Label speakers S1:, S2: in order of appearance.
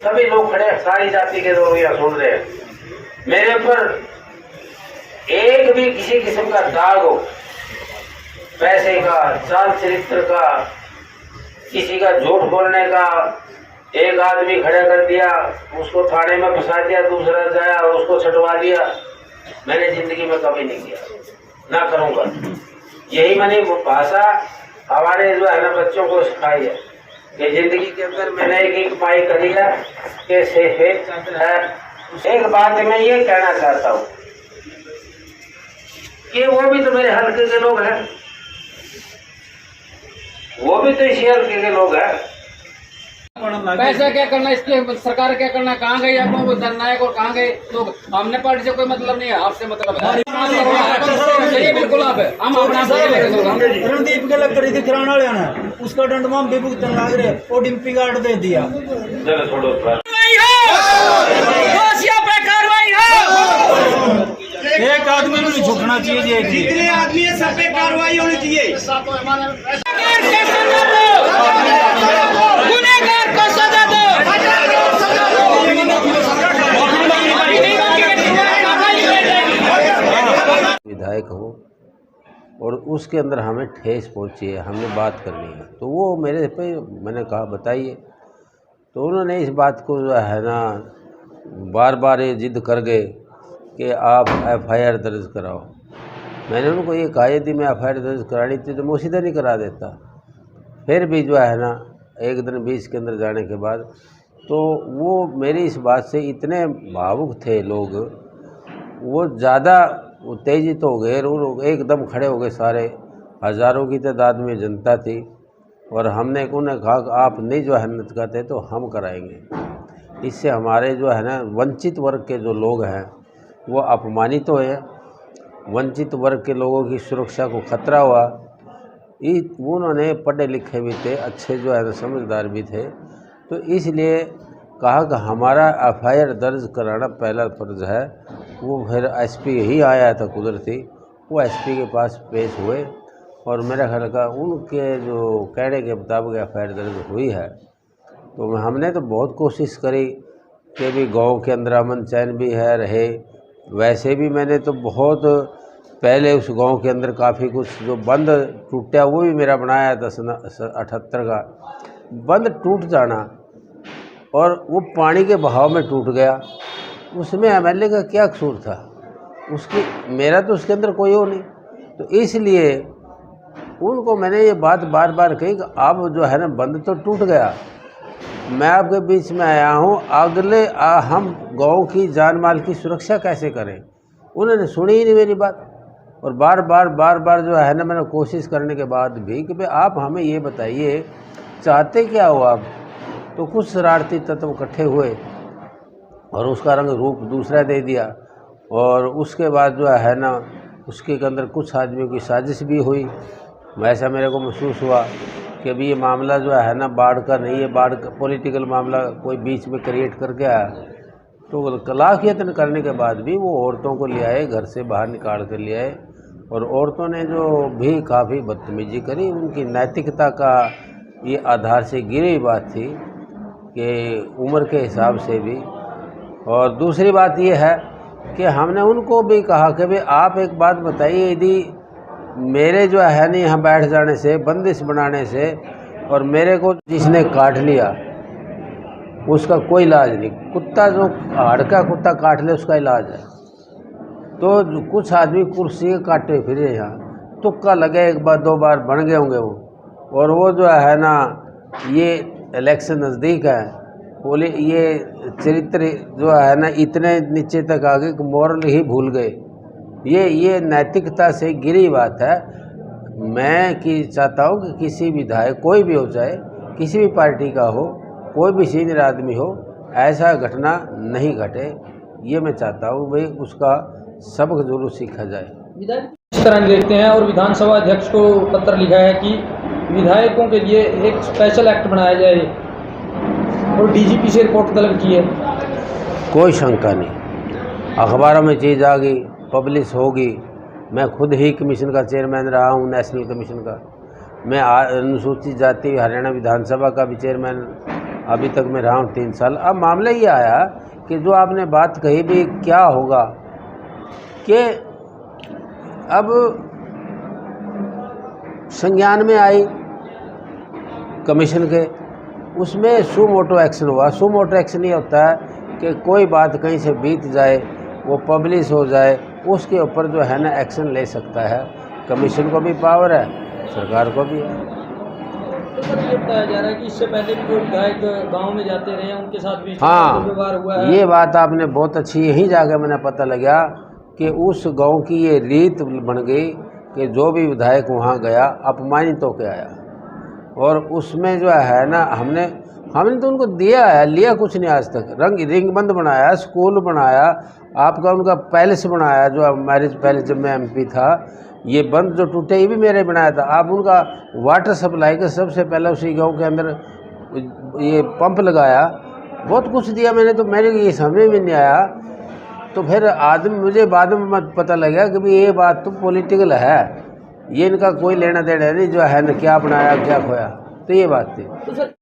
S1: सभी लोग खड़े, सारी जाति के लोग यहाँ सुन रहे हैं। मेरे ऊपर एक भी किसी किस्म का दाग हो, पैसे का, चाल चरित्र का, किसी का झूठ बोलने का, एक आदमी खड़ा कर दिया, उसको थाने में फंसा दिया, दूसरा जाया उसको छटवा दिया, मैंने जिंदगी में कभी नहीं किया, ना करूंगा। यही मैंने भाषा हमारे जो है ना बच्चों को सिखाई है कि जिंदगी के अंदर मैंने एक पाई करी है कि एक बात मैं ये कहना चाहता हूँ कि वो भी तो मेरे हल्के के लोग हैं, वो भी तो इसी हल्के के लोग हैं।
S2: पैसा क्या करना, इसके सरकार क्या करना, कहाँ गई आपको जननायक और कहाँ गए लोग। हमने पार्टी से कोई मतलब नहीं है, आपसे मतलब है। चलिए बिल्कुल आप है, हम अपना
S3: रणदीप के लग रही थी किराना वाले ने, उसका दंड हम भी भुगतन लग रहे और डिम्पी गार्ड दे दिया। एक आदमी को झुकना चाहिए, जितने आदमी है सब पे कार्रवाई होनी चाहिए। गुनहगार को सजा दो।
S1: विधायक हो और उसके अंदर हमें ठेस पहुंची है, हमने बात करनी है, तो वो मेरे पे मैंने कहा बताइए, तो उन्होंने इस बात को जो है ना बार बार ये जिद कर गए कि आप FIR दर्ज कराओ। मैंने उनको ये कहा यदि मैं FIR दर्ज करानी थी तो मैं उसी दिन ही करा देता। फिर भी जो है ना एक दिन 20 के अंदर जाने के बाद तो वो मेरी इस बात से इतने भावुक थे लोग, वो ज़्यादा उत्तेजित हो गए और एकदम खड़े हो गए। सारे हज़ारों की तादाद में जनता थी और हमने उन्हें कहा कि आप नहीं जो है न कहते तो हम कराएंगे। इससे हमारे जो है ना वंचित वर्ग के जो लोग हैं वो अपमानित तो है, वंचित वर्ग के लोगों की सुरक्षा को खतरा हुआ। उन्होंने पढ़े लिखे भी थे, अच्छे जो है ना समझदार भी थे, तो इसलिए कहा कि हमारा FIR दर्ज कराना पहला फर्ज है। वो फिर SP ही आया था कुदरती, वो SP के पास पेश हुए और मेरा ख्याल का उनके जो कहने के मुताबिक FIR दर्ज हुई है। तो हमने तो बहुत कोशिश करी कि भी गांव के अंदर अमन चैन भी है रहे। वैसे भी मैंने तो बहुत पहले उस गांव के अंदर काफ़ी कुछ जो बंद टूटा वो भी मेरा बनाया था 78 का। बंद टूट जाना और वो पानी के बहाव में टूट गया, उसमें MLA का क्या कसूर था? उसकी मेरा तो उसके अंदर कोई हो नहीं। तो इसलिए उनको मैंने ये बात बार बार कही कि अब जो है ना बंद तो टूट गया, मैं आपके बीच में आया हूँ, अगले हम गाँव की जान माल की सुरक्षा कैसे करें? उन्होंने सुनी ही नहीं मेरी बात और बार बार जो है ना मैंने कोशिश करने के बाद भी कि भाई आप हमें ये बताइए चाहते क्या हो आप? तो कुछ शरारती तत्व इकट्ठे हुए और उसका रंग रूप दूसरा दे दिया और उसके बाद जो है ना उसके अंदर कुछ आदमियों की साजिश भी हुई। वैसा मेरे को महसूस हुआ कि अभी ये मामला जो है ना बाढ़ का नहीं है, बाढ़ का पॉलिटिकल मामला कोई बीच में क्रिएट करके आया। तो कलाक यत्न करने के बाद भी वो औरतों को ले आए, घर से बाहर निकाल कर ले आए और औरतों ने जो भी काफ़ी बदतमीजी करी, उनकी नैतिकता का ये आधार से गिरी हुई बात थी कि उम्र के हिसाब से भी। और दूसरी बात ये है कि हमने उनको भी कहा कि भाई आप एक बात बताइए, यदि मेरे जो है ना यहाँ बैठ जाने से, बंदिश बनाने से और मेरे को जिसने काट लिया उसका कोई इलाज नहीं, कुत्ता जो हाड़ का कुत्ता काट ले उसका इलाज है। तो कुछ आदमी कुर्सी के काटे फिरे यहाँ, तुक्का लगे एक बार 2 बार बन गए होंगे वो, और वो जो है ना ये इलेक्शन नज़दीक है, बोले ये चरित्र जो है ना इतने नीचे तक आ गए कि मोरल ही भूल गए। ये नैतिकता से गिरी बात है। मैं चाहता हूँ कि किसी विधायक कोई भी हो, चाहे किसी भी पार्टी का हो, कोई भी सीनियर आदमी हो, ऐसा घटना नहीं घटे। ये मैं चाहता हूँ भाई उसका सबक जरूर सीखा जाए।
S2: इस तरह देखते हैं और विधानसभा अध्यक्ष को पत्र लिखा है कि विधायकों के लिए एक स्पेशल एक्ट बनाया जाए और DGP से रिपोर्ट तलब की है।
S1: कोई शंका नहीं, अखबारों में चीज़ आ गई, पब्लिश होगी। मैं खुद ही कमीशन का चेयरमैन रहा हूँ, नेशनल कमीशन का। मैं अनुसूचित जाति हरियाणा विधानसभा का भी चेयरमैन अभी तक मैं रहा हूँ 3 साल। अब मामला ये आया कि जो आपने बात कही भी क्या होगा कि अब संज्ञान में आई कमीशन के, उसमें सुमोटो एक्शन हुआ। सुमोटो एक्शन ये होता है कि कोई बात कहीं से बीत जाए, वो पब्लिश हो जाए, उसके ऊपर जो है ना एक्शन ले सकता है। कमीशन को भी पावर है, सरकार को भी है।
S4: तो सर ये बताया जा रहा है कि इससे पहले भी जो विधायक गांव में जाते रहे हैं उनके साथ भी
S1: हाँ,
S4: व्यवहार हुआ है।
S1: ये बात आपने बहुत अच्छी, यहीं जाके मैंने पता लगा कि उस गांव की ये रीत बन गई कि जो भी विधायक वहाँ गया अपमानित होकर आया। और उसमें जो है ना हमने तो उनको दिया है, लिया कुछ नहीं आज तक। रिंग बंद बनाया, स्कूल बनाया, आपका उनका पैलेस बनाया, जो मैरिज पैलेस जब मैं MP था, ये बंद जो टूटे ये भी मेरे बनाया था। आप उनका वाटर सप्लाई का सबसे पहले उसी गांव के अंदर ये पंप लगाया, बहुत कुछ दिया मैंने। तो मेरे ये समझ में नहीं आया। तो फिर मुझे बाद में पता लगा कि भाई ये बात तो पॉलिटिकल है, ये इनका कोई लेना देना नहीं, जो है ना क्या बनाया क्या खोया। तो ये बात थी।
S4: तो सर